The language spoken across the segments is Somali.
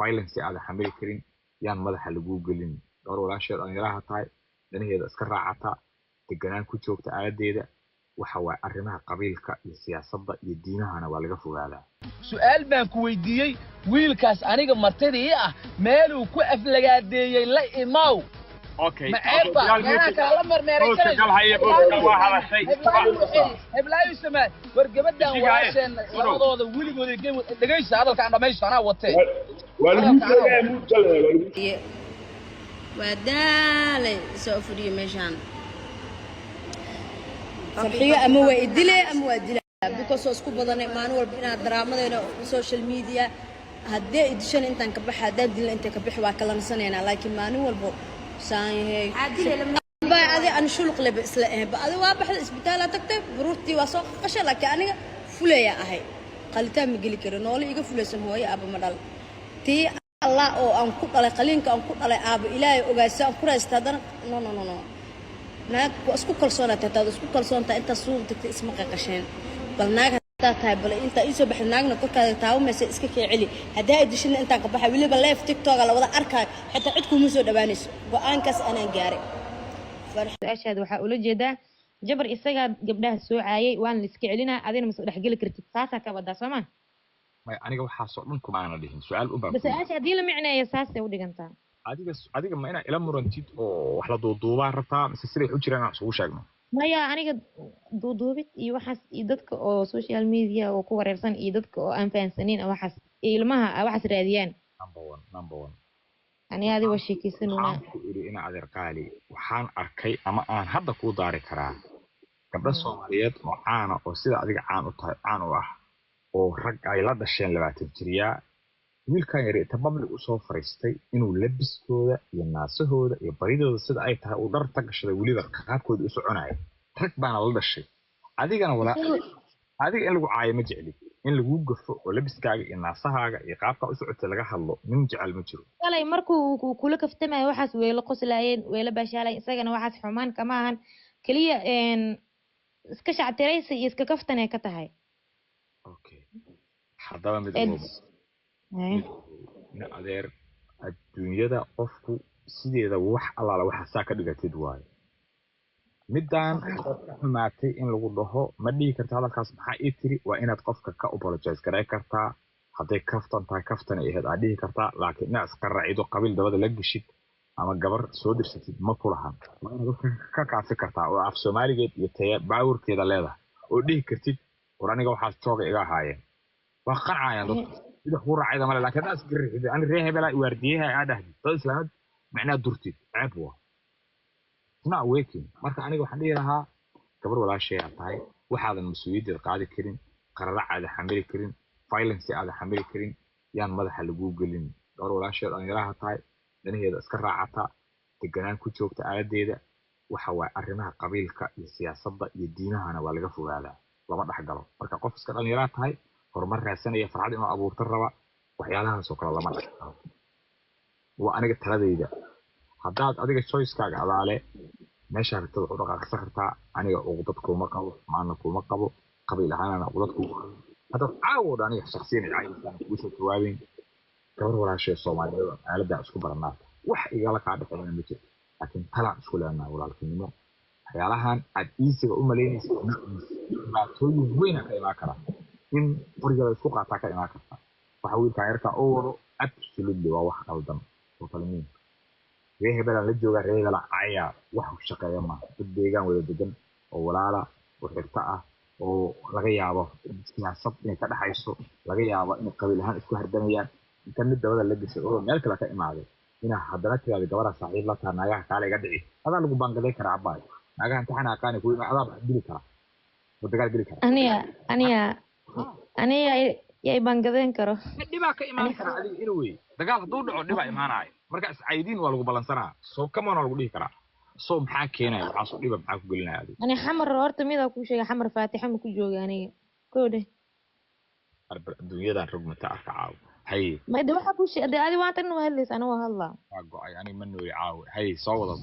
violence aad xamili karin yaan madaxa lagu gelin door walaasheed aan yaraha tahay danaheeda iska raacata deganaan ku joogta aaladeeda waxa waa arrimaha qabiilka iyo siyaasadda iyo diinahana waa laga fogaadaa su'aal baan ku weydiiyey wiilkaas aniga martidii ah meeluu ku aflagaadeeyey la imaaw okay معيبة أنا كلام مرمريكان هبلاي سمع ورقبدا واشن labadooda wiligood ay game dhageysa hadalka aan dhameeysto ana watay wadale soo furiyo meeshan farxiyo ama waa idile ama waa dila because isku badanay maalin walba inaad dramadeena social media hadee idishan intaan ka baxaa hadaan dil inta ka bixi waa kala nasanayna laakiin maalin walba سايهي عادي بعدي أنا شو القلب إسلامه بعدي واحد إسبيتال تكتب بروتي واسق قشة لك أنا فلية أهي قلتها مقلي كرنولي يقف فلية سموه يا أبو مدال تي الله أو أنقط على قلينك أنقط على أبو إلهي وجالس أنقر استدر نو نو نو نو ناك واسكو كل سنة تتاد اسكو كل سنة أنت صور تكتب اسمك قشين بل ناك تايب بل أنت إيش بحناك نقول كذا تاو مسك إسكك علي هدا يدشين أنت قبحة ولي بالله في تيك توك على وضع أركان حتى عندكم مسود بانيس وأنكس أنا جاري فرح أشهد وحقول جدا جبر إستجاب قبلها السوق عاي وأنا اللي سكي علينا أذين مسؤول حق لك رتبتها كبدا سما ما أنا جو حاسس منكم أنا ليه سؤال أبغى بس أشهد دي لمعنى يساسة ودي جنتا عادي ما أنا إلى مرنتيد أو وحلا دوبار رتا مسيري حجرنا عصو شجنا maya aniga duuduubid iyo waxaas iyo dadka oo social media oo ku wareersan iyo dadka oo aan fahansanin waxaas ilmaha waxaas raadiyaan number 1 ani aadi waa sheekaysanuna ina adeer qaali waxaan arkay ama aan hadda ku daari karaa gabdho Soomaaliyeed oo caan oo sida adiga caan u tahay caan u ah oo rag ay la dhasheen 20 jiriya wiilkan yar ee public u soo fariistay inuu labiskooda iyo naasahooda iyo baridooda sida ay tahay uu dhar tagashaday waliba qaabkooda u soconaay rag baana la dhashay adigana wala adiga in lagu caayo ma jecli in lagu gafo oo labiskaaga iyo naasahaaga iyo qaabka u socotay laga hadlo nin jecel ma jiro kalay markuu kula kaftamay waxaas weelo qoslaayeen weelo baashaalay isagana waxaas xumaan kama ahan kaliya iska shactiraysi iyo iska kaftanay ka tahay okay hadaba mid na adeer adduunyada qofku sideeda wax allaala waxa saa ka dhigatid waaye midaan xumaatay in lagu dhaho ma dhigi karta hadalkaas maxaa ii tiri waa inaad qofka ka apologize garay kartaa hadday kaftan tahay kaftan ay ahayd aad dhihi kartaa laakiin inaad iska raacido qabiil dabada la geshid ama gabar soo dirsatid ma kulahan waa inaad ka kaafi kartaa oo af Soomaaligeed iyo taya baawurkeeda leedahay oo dhihi kartid war aniga waxaad jooga iga haayeen waa qancayaan dadka إذا هو راعي ذا ماله لكن الناس قرر إذا أنا ريها بلا يورديها عاده فالإسلام معناه درتي عبوة هنا ويكين مرة أنا وحدي لها كبر ولا شيء عطاي وحاذا المسؤولية القاعدة كرين قرر عاد حمل كرين فايلنس عاد حمل كرين يعني ماذا حل جوجلين كبر ولا شيء أنا لها طاي لأن هي أذكر عطا تجنان كتشوف تعادي ذا وحوا أرمها قبيل كالسياسة يدينها أنا ولا جفوا هذا لما راح قالوا مرة قفز كان أنا لها طاي horumar raadsanaya farxad inuu abuurto raba waxyaalahaas oo kala lama dhaqmo waa aniga taladayda haddaad adiga choice-kaaga adaale meesha rabtid u dhaqaaqsan kartaa aniga ugu dadku ma qabo maana kuma qabo qabiil ahaan ugu dadku hadda caawod aniga shakhsiyan caayisaan ugu soo jawaabin gabar walaashay Soomaaliyeed aalada isku baranaa wax igala ka dhexeeyna ma jiro laakiin tala isku leenahay walaaltinimo waxyaalahan aad iisiga u maleynayso ma tooyin weyn ka imaan kara in qorigada isku qaataa ka imaan karta waxa wiilka yarka oo wado absolutely waa wax qaldan oo kalmiin reehbala la jooga reehbala aya wax u shaqeeya ma dad deegaan wada degan oo walaala oo xirta ah oo laga yaabo siyaasad inay ka dhaxayso laga yaabo in qabiil ahaan isku hardanayaan inta mid dabada la gashay oo meel kale ka imaaday ina haddana tiyaada gabadha saaxiib la tahay naagaha kale iga dhici adaa lagu bangaday kara abay naagaha imtixaan aqaani ku imaa adaa dili kara oo dagaal geli kara aniga yay bangadeen karo dhibaa ka imaan kara adiga inuu way dagaal haduu dhaco dhibaa imaanay marka iscaydiin waa lagu balansanaa soo kamaan lagu dhihi karaa soo maxaa keenay waxa soo dhiba maxaa ku gelinaya adiga ani xamar horta mida ku sheegay xamar faatixa ma ku jooga aniga koode adduunyadan rugmata arka caaw hay ma ida waxa ku sheegay adi waan tan hadlays ana waa hadlaa waa go'ay ani ma nooy caaw hay soo wada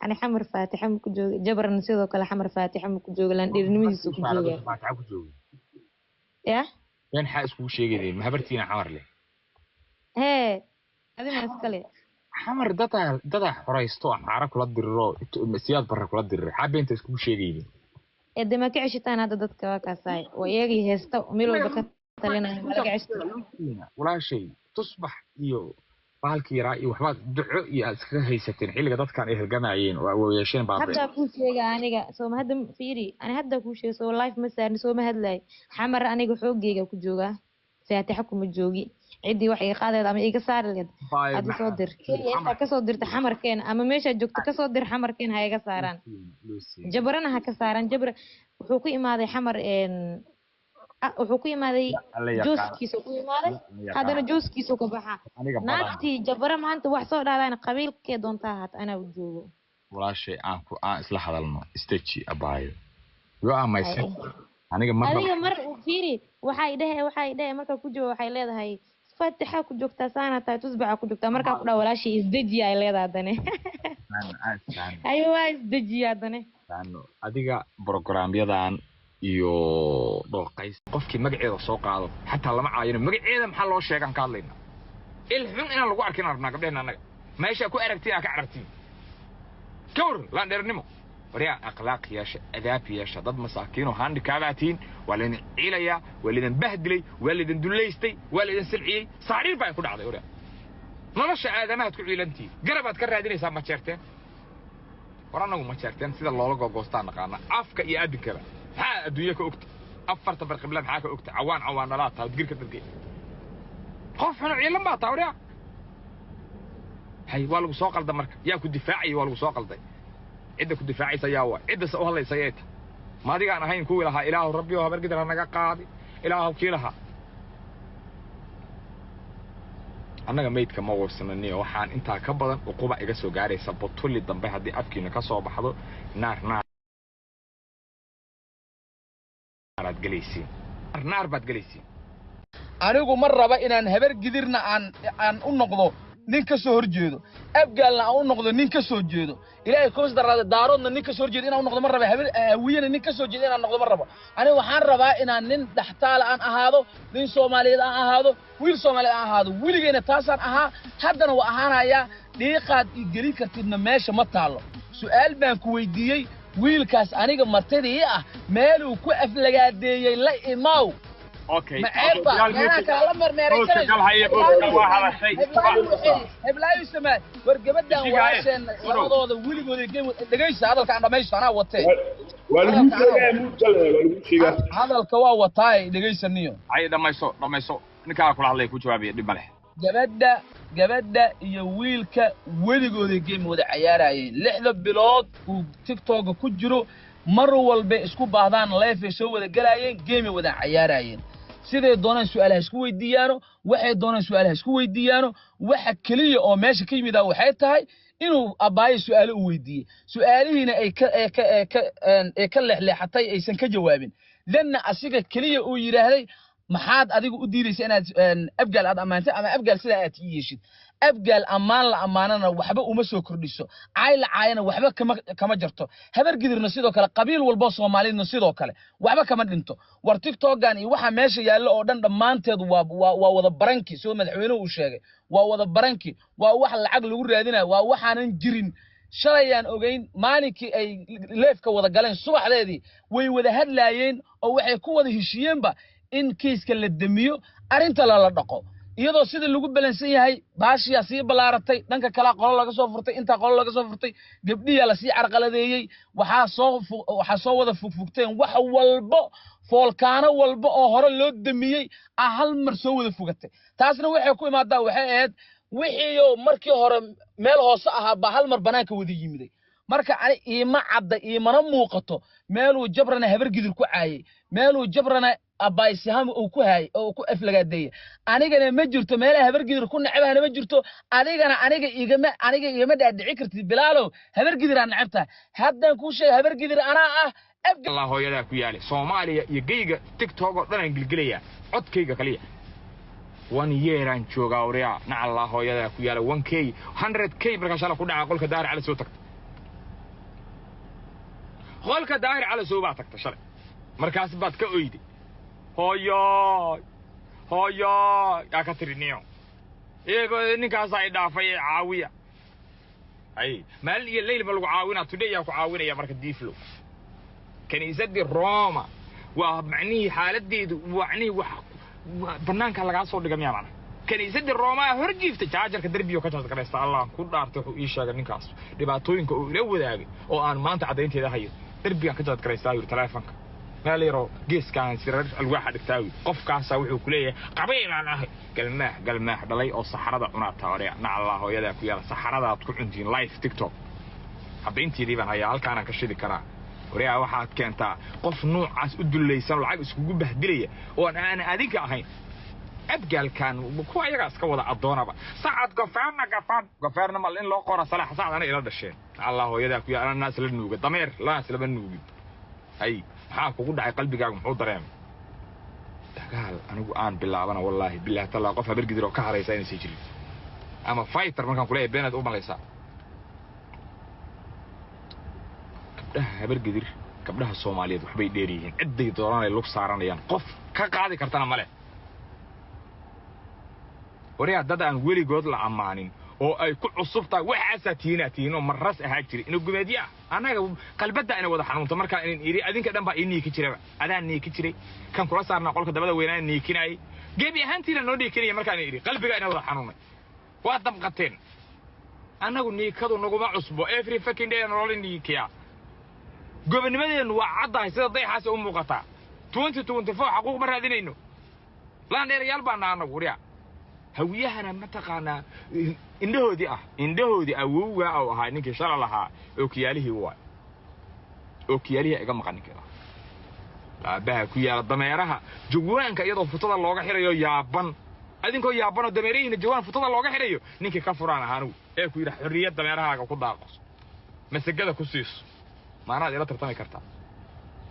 أنا حمر فاتحة مكجوج جبر نسيده كلا حمر فاتحة مكجوج لان ديرنميزو كجوج فاتحة كجوج يا بين حاس كل شيء جديد ما هبرتينا حمر ليه هي هذه ما اسكالي حمر دتا حريستو عارك ولا الدرو مسياد برك ولا الدرو حابين انت كل شيء جديد إدي ما كعشتان هذا دتك وكاساي ويجي هستا ميلو بكت تلينا ما كعشت ولا شيء تصبح يو بالكي رأي وحبات دعو يا هيستين حيل قدرت كان إيه الجماعين ويشين بعض هدا كل شيء أنا سو ما هدم فيري أنا هدا كل شيء سو لايف مثلا سو ما هدلاي حمر أنا حقوق جيجا كجوجا فاتحكم الجوجي عدي وحي قاعدة أما إيجا صار اليد هذا صدر أنت كصدر تحمر كين أما مش جوكت كصدر حمر كين هاي كساران جبرنا هكساران جبر حقوقي ماذا حمر إن وحكومة ماذا جوز كيسو ماذا هذا جوز كيسو كبحة ناقتي جبرة ما أنت وحصل على أنا قبيل كده انتهت أنا وجوه ولا شيء أنكو إصلاح هذا الماء استشي أبايو يو أما يصير أنا مرة فيري وحي ده مركب كوجو وحي ليه هاي فتحة كوجوكتا سنة تصبح كوجوكتا مركب كده ولا شيء إزدجي هاي ليه دني أيوة إزدجي هذا لأنه أديك برنامج يدان iyo dhooqays qofkii magaceeda soo qaado xataa lama caayino magaceeda maxaa loo sheegan ka hadlayna il xun inaan lagu arkin arabna gabdheena anaga meesha ku aragtay ka aragtay kawr la dheernimo wariya akhlaaq yeesha adaab yeesha dad masaakiin oo handicapaatiin walin ciilaya walin bahdilay walin duleystay walin silciyay saariir baa ku dhacday wariya nolosha aadamaad ku ciilantii garabaad ka raadinaysaa ma jeerteen waranagu ma jeerteen sida loola goostaan naqaana afka iyo adinkaba ها الدنيا كأكت أفرت بالقبلة حاجة أكت عوان لا تدقير كتدقير خوف حنا عيال ما طاوريا هاي والو سوقل دمرك يا كو دفاعي والو سوقل داي عده كو دفاعي سياوا عده سو هلي سييت ما ديغا انا هين كو لها اله ربي وهبر قدر نغا قادي اله كيلها anaga meydka ma warsananiyo waxaan inta ka badan uquba iga soo gaaraysa botuli dambe hadii afkiina ka soo baxdo naar نار باد جليسين anigu mar raba inaan habar gidirna aan u noqdo nin ka soo horjeedo abgaalna aan u noqdo nin ka soo jeedo ilaahay koos darada daaroodna nin ka soo horjeedo inaan u noqdo mar raba hawiyana nin ka soo jeedo inaan noqdo mar raba anigu waxaan rabaa inaan nin dhaxtaal aan ahaado nin Soomaaliyeed aan ahaado wiil Soomaaliyeed aan ahaado wiligeena taasaan ahaa haddana waa ahaanaya dhiiqaad i gelin kartidna meesha ma taalo su'aal baan ku weydiiyay wiilkaas aniga martadii ah meel uu ku aflagaadeeyay la imaaw اوكي انا كلام مرميريكان heblayo samaa wargabadan waasheen labadooda wiligooda dhageysa hadalka aan dhameeysto anaa watay hadalka waa wataay dhageysaniyo ay dhameeyso ninka kula hadlay ku jawaabiyo dib male gabadha iyo wiilka weligooda game wada ciyaarayeen 6 bilood uu TikTok ku jiro mar walba isku baahdaan live soo wada galayeen game wada ciyaarayeen sidee doonaan su'aalaha isku weydiiyaano waxay doonaan su'aalaha isku weydiiyaano waxa kaliya oo meesha ka yimid waxay tahay inuu abaayo su'aalo u weydiiyay su'aalihiina ay ka leexleexatay aysan ka jawaabin danna asiga kaliya uu yiraahday maxaad adigu u diidaysaa inaad abgaal aad amaantay ama abgaal sida aad yeeshid abgaal amaan la amaanana waxba uma soo kordhiso caayla caayana waxba kama jarto habar gidirna sidoo kale qabiil walba Soomaaliyeedna sidoo kale waxba kama dhinto war TikTok-gan iyo waxa meesha yaalo oo dhan dhamaanteed waa wada baranki soo madaxweynuhu uu sheegay waa wada baranki waa wax lacag lagu raadinayo waa waxaanan jirin shalayaan ogeyn maalinkii ay leefka wada galeen subaxdeedii way wada hadlaayeen oo waxay ku wada heshiyeenba in kiiska la damiyo arinta la dhaqo iyadoo sida lagu balansan yahay baashiya si balaaratay dhanka kala qolo laga soo furtay inta qolo laga soo furtay gabdhiya la si carqaladeeyay waxa soo wada fugfugteen wax walba foolkaano walba oo hore loo damiyay hal mar soo wada fugatay taasna waxay ku imaadaa waxay ahayd wixii markii hore meel hoose ahaa ba hal mar banaanka wada yimiday marka ani iima cadda iimana muuqato meeluu jabrana habar gidir ku caayay meeluu jabrana abaysiham uu ku haay oo ku aflagaadeeyay anigana ma jirto meelaha habar gidir ku nacbahana ma jirto aniga igama dhaadhici kartid bilaalow habar gidir aan nacabta haddaan ku sheegay habar gidir ana ah Allah hooyada ku yaali Soomaaliya iyo geyga TikTok oo dhan gilgilaya codkayga kaliya 1 year aan joogaa wariya na Allah hooyada ku yaali 1k 100k marka shala ku dhaca qolka daar cali soo tagta qolka daar cali soo baa tagta shalay markaas baad ka oyday hooyo هيا يا كاترينيو إيه نكاس أي دافع عاوية أي ما الليل بلو عاوينا تودي يا عاوينا يا مركز ديفلو كان يزدي روما ومعني حالة دي وعني بنانك على قاصو دقميا معنا كان يزدي روما هرجي في تجاجر كدربيو كتاس كريست الله كل دارته إيشا نكاس دبعتوين كأولو ذاك أو أن ما أنت عدين تدا هاي دربيا كتاس كريست يقول تلافنك ما ليرو جيس كان سير الواحد كتاوي قف كاسا وحو كلية قبيل أنا قال ما دلي أو صحراء عنا توريا نع الله يدك ويا صحراء تكون عندي لايف تيك توك حبين تي ديبان هيا halkaan ka shidi karaa wariyaa waxaad keentaa qof noocaas u dulaysan lacag isku bahdilaya oo aan adiga ahayn abgaalkan ku ayaga iska wada adoonaba saacad gofaarna mal in loo qoro salax saacad ana ila dhasheen allah hooyada ku yaala naas la nuuga dameer laas la nuugi ay waxa kugu dhacay qalbigaaga muxuu dareemay dagaal anigu aan bilaabana wallahi billahi taala qof habar gidir oo ka haraysa inay jirin ama fighter markaan ku leeyahay beenad u malaysa habar gidir gabdhaha Soomaaliyeed waxbay dheeriyiin ciday doonaan ay lug saaranayaan qof ka qaadi kartana male wariyaa dad aan weligood la amaanin oo ay ku cusubtaa waxa tiino maras ahaa jiri inuu gumeediya anaga qalbada ina wada xanuunta marka in iri adinka dhan ba inii ka jiraba adaan nii ka jiray kan kula saarna qolka dabada weynaan nii kinay gebi ahaantiina noo dhiikinaya marka in iri qalbiga ina wada xanuunay waa damqateen anagu niikadu naguma cusbo every fucking day nolol niikiya gobonimadeenu waa caddahay sida dayxaas u muuqata 2024 xaquuq ma raadinayno laan dheerayaal baan anagu wariyaa hawiyahana ma taqaana indhahoodii awowga oo ahaa ninkii shalay lahaa ookiyaalihii waa ookiyaalihii iga maqan kara laabaha ku yaala dameeraha jawwaanka iyadoo futada looga xirayo yaaban adinkoo yaaban oo dameerihiina jawaan futada looga xirayo ninkii ka furaan ahaanu ee ku yiraahdo xurriyad dameerahaaga ku daaqos masagada ku siiso maanaad ila tartami kartaa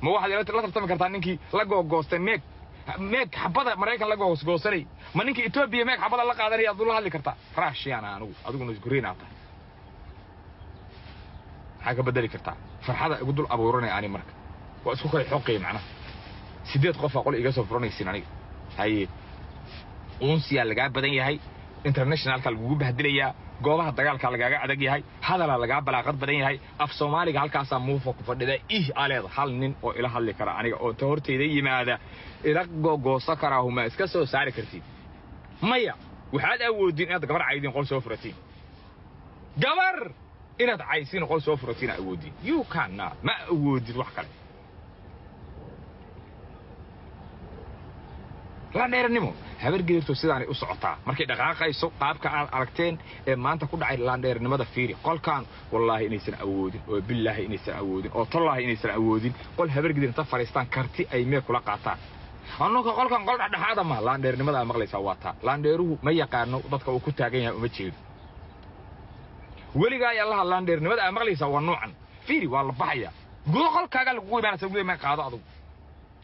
ma waxaad ila tartami kartaa ninkii la googoostay meeg xabada Mareykan la goosgoosanay ma ninkii Ethiopia meeg xabada la qaadanay aad la hadli kartaa raashiyana anigu adiguna isgureenaata xaga bedeli kartaa farxada ugu dul abuuranay ani marka waa isku kay xoqay macna sideed qof aqoon iga soo furanaysin aniga hay uunsiya laga badan yahay internationalka lagu bahdilaya goobaha dagaalka lagaaga adag yahay hadala laga balaaqad badan yahay af Soomaaliga halkaas muufa ku fadhida aleed hal nin oo ila hadli kara aniga oo horteyda yimaada ila googoosa kara huma iska soo saari kartid maya waxaad awoodin inaad gabar caydin qol soo furatiin gabar inaad caysin qol soo furatiin awoodin you cannot ma awoodid wax kale la dheernimo habar geerto sidaan u socotaa markay dhaqaaqayso qaabka aan aragteen ee maanta ku dhacay laandheernimada fiiri qolkan wallahi inaysan awoodin oo billahi inaysan awoodin oo tallahi inaysan awoodin qol habar geerta fariistaan karti ay mee kula qaataan annaga qolkan qol dhaxaada ma laandheernimada maqlaysa waata laandheeruhu ma yaqaano dadka uu ku taagan yahay uma jeedo weligaa yalla laandheernimada maqlaysa waa noocan fiiri waa la baxaya guud qolkaaga lagu imaanaysa guud ma qaado adigu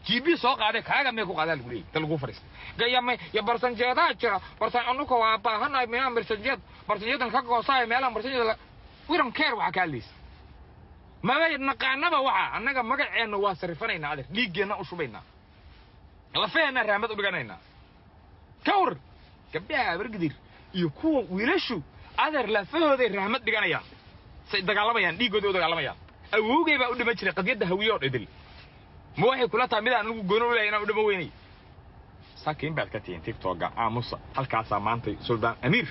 jibi soo qaaday kaaga mee ku qaadaa lagu leeyahay ta lagu fariisto gayame ya barsanjeeda jira barsan anugu waa baahanay meelan barsanjeedan ka goosaay meelan barsanjeeda wiran keer waxa ka leys ma way naqaanaba waxa annaga magaceena waa sarifanayna adeer dhiigeena u shubayna la feena raamad u dhiganayna kawr gabdhaha bargidir iyo kuwa wiilashu adeer la fahooday raamad dhiganayaan say dagaalamayaan dhiigooda u dagaalamayaan awowgay baa u dhima jiray qadiyada hawiyo dhidil ma waxay kula tahay mid aan ugu goon u leeyahay u dhimo weynay sakiin baad ka tiin TikTok aamusa halkaas maanta Sultan Amir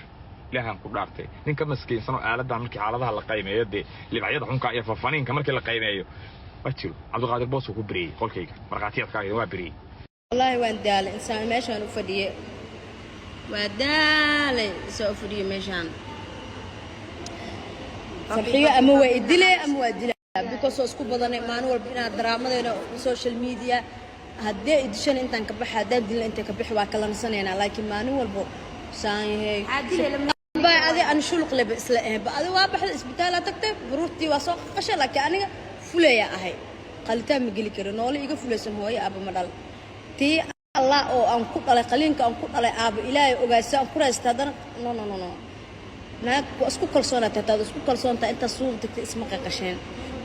ilaahan ku dhaartay ninka maskiinsan oo aaladan markii xaaladaha la qiimeeyo libacyada xunka iyo fafaniinka markii la qiimeeyo wajiro Cabdiqaadir Boos ku biriyay qolkayga marqaatiyadkaaga waa biriyay wallahi waan daalay insaan meeshaan u fadhiyay waa daalay soo fadhiyay meeshaan farxiyo ama waa idile ama waa dile because isku badanay maalin walba inaad daraamadayna social media haddii idishan intaan ka baxay haddaan dilna inta ka bixi waa kala nasanayna laakiin maalin walba saayahay adi aan shulq leba isla adi waa baxday isbitaal tagtay buruurtii waa soo qashay laakiin aniga fuleeya ahay qalitaan ma geli karo noole iga fuleysan hooyo aaba ma dhal tii Allah oo aan ku dhalay qaliinka aan ku dhalay aaba ilaahay ogaasay aan ku raystay hadana no naag isku kalsoonata taad isku kalsoonta inta suuq tagtay isma qaqasheen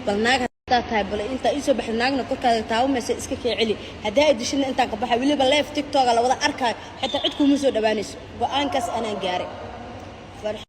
bal naag تاي بل أنت إيش بحناقنا كوكا تاوم بس إسكك علي هدا إدشين أنت قبحة ولي بالله في تيك توك على وضع أركان حتى عندكم مسود أبانيس وأنكس أنا جاري